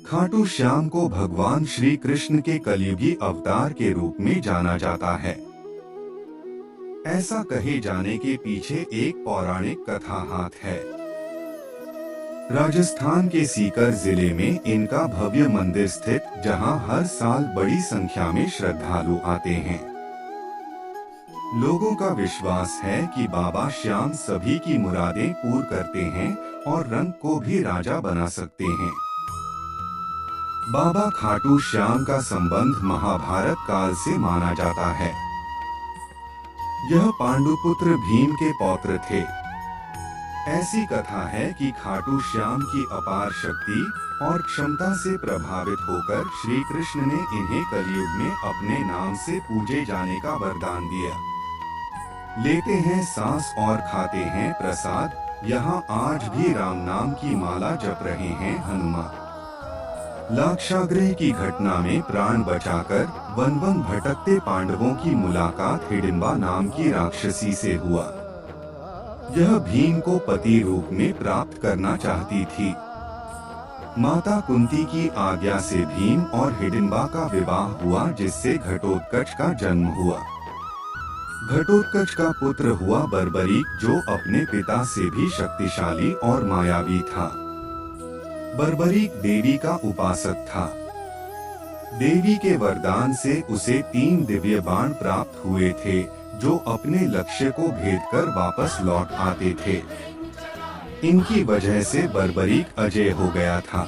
खाटू श्याम को भगवान श्री कृष्ण के कलयुगी अवतार के रूप में जाना जाता है। ऐसा कहे जाने के पीछे एक पौराणिक कथा हाथ है। राजस्थान के सीकर जिले में इनका भव्य मंदिर स्थित, जहां हर साल बड़ी संख्या में श्रद्धालु आते हैं। लोगों का विश्वास है कि बाबा श्याम सभी की मुरादें पूर्ण करते हैं और रंग को भी राजा बना सकते हैं। बाबा खाटू श्याम का संबंध महाभारत काल से माना जाता है। यह पांडुपुत्र भीम के पौत्र थे। ऐसी कथा है कि खाटू श्याम की अपार शक्ति और क्षमता से प्रभावित होकर श्री कृष्ण ने इन्हें कलयुग में अपने नाम से पूजे जाने का वरदान दिया। लेते हैं सांस और खाते हैं प्रसाद, यहाँ आज भी राम नाम की माला जप रहे हैं हनुमान। लाक्षागृह की घटना में प्राण बचाकर वन वन भटकते पांडवों की मुलाकात हिडिंबा नाम की राक्षसी से हुआ। यह भीम को पति रूप में प्राप्त करना चाहती थी। माता कुंती की आज्ञा से भीम और हिडिंबा का विवाह हुआ, जिससे घटोत्कच का जन्म हुआ। घटोत्कच का पुत्र हुआ बर्बरीक, जो अपने पिता से भी शक्तिशाली और मायावी था। बर्बरीक देवी का उपासक था। देवी के वरदान से उसे 3 दिव्य बाण प्राप्त हुए थे, जो अपने लक्ष्य को भेदकर वापस लौट आते थे। इनकी वजह से बर्बरीक अजय हो गया था।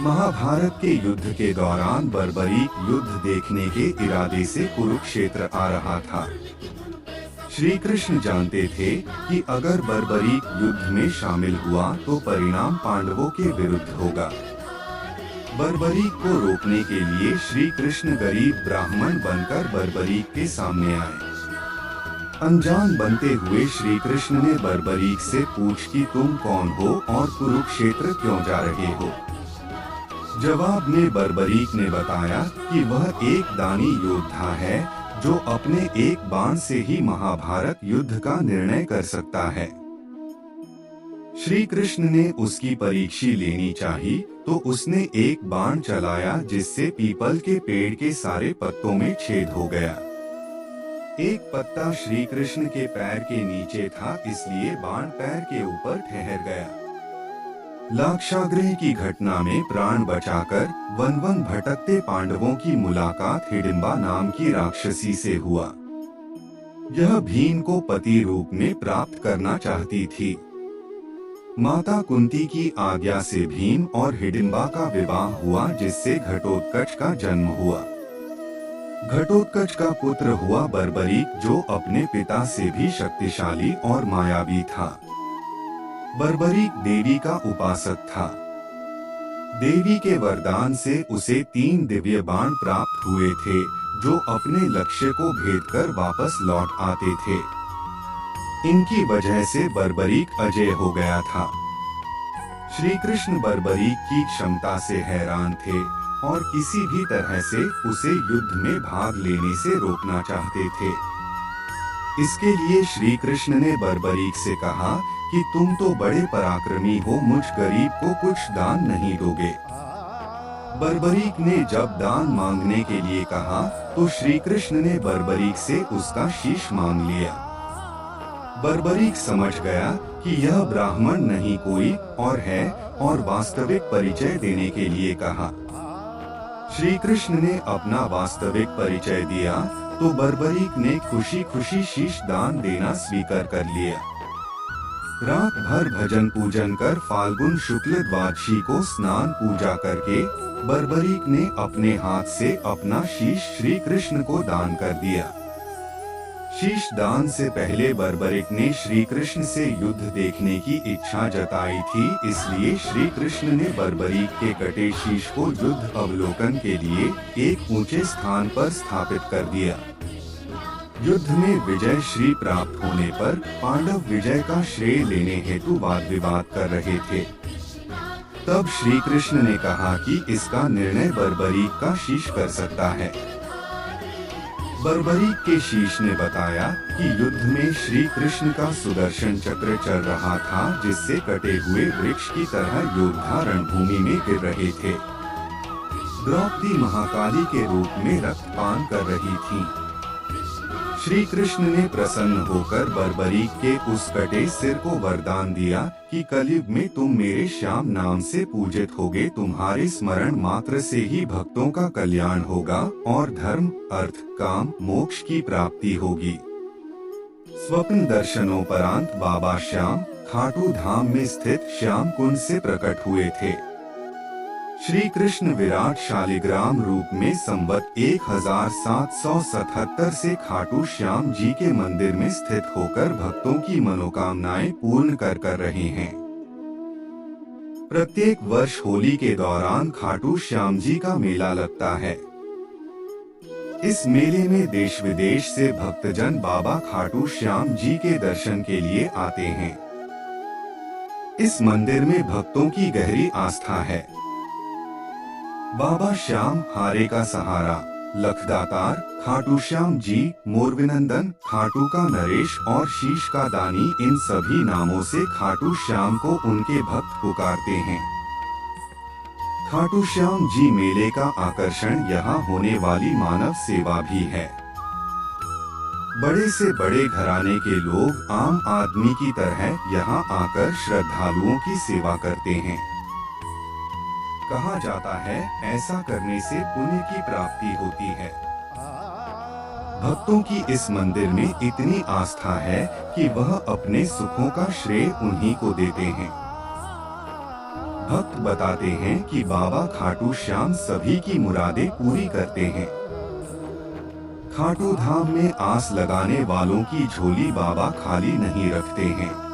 महाभारत के युद्ध के दौरान बर्बरीक युद्ध देखने के इरादे से कुरुक्षेत्र आ रहा था। श्री कृष्ण जानते थे कि अगर बर्बरीक युद्ध में शामिल हुआ तो परिणाम पांडवों के विरुद्ध होगा। बर्बरीक को रोकने के लिए श्री कृष्ण गरीब ब्राह्मण बनकर बर्बरीक के सामने आए। अनजान बनते हुए श्री कृष्ण ने बर्बरीक से पूछ कि तुम कौन हो और कुरुक्षेत्र क्यों जा रहे हो। जवाब में बर्बरीक ने बताया कि वह एक दानी योद्धा है, जो अपने एक बाण से ही महाभारत युद्ध का निर्णय कर सकता है। श्री कृष्ण ने उसकी परीक्षा लेनी चाहिए, तो उसने एक बाण चलाया, जिससे पीपल के पेड़ के सारे पत्तों में छेद हो गया। एक पत्ता श्री कृष्ण के पैर के नीचे था, इसलिए बाण पैर के ऊपर ठहर गया। लाक्षागृह की घटना में प्राण बचाकर वन वन भटकते पांडवों की मुलाकात हिडिंबा नाम की राक्षसी से हुआ। यह भीम को पति रूप में प्राप्त करना चाहती थी। माता कुंती की आज्ञा से भीम और हिडिंबा का विवाह हुआ, जिससे घटोत्कच का जन्म हुआ। घटोत्कच का पुत्र हुआ बर्बरीक, जो अपने पिता से भी शक्तिशाली और मायावी था। बर्बरीक देवी का उपासक था। देवी के वरदान से उसे 3 दिव्य बाण प्राप्त हुए थे, जो अपने लक्ष्य को भेदकर वापस लौट आते थे। इनकी वजह से बर्बरीक अजय हो गया था। श्री कृष्ण बर्बरीक की क्षमता से हैरान थे और किसी भी तरह से उसे युद्ध में भाग लेने से रोकना चाहते थे। इसके लिए श्री कृष्ण ने बर्बरीक से कहा कि तुम तो बड़े पराक्रमी हो, मुझ गरीब को कुछ दान नहीं दोगे। बर्बरीक ने जब दान मांगने के लिए कहा, तो श्री कृष्ण ने बर्बरीक से उसका शीश मांग लिया। बर्बरीक समझ गया कि यह ब्राह्मण नहीं कोई और है, और वास्तविक परिचय देने के लिए कहा। श्री कृष्ण ने अपना वास्तविक परिचय दिया, तो बर्बरीक ने खुशी खुशी शीश दान देना स्वीकार कर लिया। रात भर भजन पूजन कर फाल्गुन शुक्ल द्वादशी को स्नान पूजा करके बर्बरीक ने अपने हाथ से अपना शीश श्री कृष्ण को दान कर दिया। शीश दान से पहले बर्बरीक ने श्री कृष्ण से युद्ध देखने की इच्छा जताई थी, इसलिए श्री कृष्ण ने बर्बरीक के कटे शीश को युद्ध अवलोकन के लिए एक ऊंचे स्थान पर स्थापित कर दिया। युद्ध में विजय श्री प्राप्त होने पर पांडव विजय का श्रेय लेने हेतु वाद विवाद कर रहे थे। तब श्री कृष्ण ने कहा कि इसका निर्णय बर्बरीक का शीश कर सकता है। बर्बरीक के शीश ने बताया कि युद्ध में श्री कृष्ण का सुदर्शन चक्र चल रहा था, जिससे कटे हुए वृक्ष की तरह योद्धा रणभूमि में गिर रहे थे। द्रौपदी महाकाली के रूप में रक्तपान कर रही थी। श्री कृष्ण ने प्रसन्न होकर बर्बरीक के उस कटे सिर को वरदान दिया कि कलयुग में तुम मेरे श्याम नाम से पूजित होगे। तुम्हारे स्मरण मात्र से ही भक्तों का कल्याण होगा और धर्म, अर्थ, काम, मोक्ष की प्राप्ति होगी। स्वप्न दर्शनोपरांत बाबा श्याम खाटू धाम में स्थित श्याम कुंड से प्रकट हुए थे। श्री कृष्ण विराट शालिग्राम रूप में संवत 1777 से खाटू श्याम जी के मंदिर में स्थित होकर भक्तों की मनोकामनाएं पूर्ण कर रहे हैं। प्रत्येक वर्ष होली के दौरान खाटू श्याम जी का मेला लगता है। इस मेले में देश विदेश से भक्तजन बाबा खाटू श्याम जी के दर्शन के लिए आते हैं। इस मंदिर में भक्तों की गहरी आस्था है। बाबा श्याम हारे का सहारा, लखदातार, खाटू श्याम जी, मोरविनंदन, खाटू का नरेश और शीश का दानी, इन सभी नामों से खाटू श्याम को उनके भक्त पुकारते हैं। खाटू श्याम जी मेले का आकर्षण यहाँ होने वाली मानव सेवा भी है। बड़े से बड़े घराने के लोग आम आदमी की तरह यहाँ आकर श्रद्धालुओं की सेवा करते हैं। कहा जाता है ऐसा करने से पुण्य की प्राप्ति होती है। भक्तों की इस मंदिर में इतनी आस्था है कि वह अपने सुखों का श्रेय उन्हीं को देते हैं। भक्त बताते हैं कि बाबा खाटू श्याम सभी की मुरादें पूरी करते हैं। खाटू धाम में आस लगाने वालों की झोली बाबा खाली नहीं रखते हैं।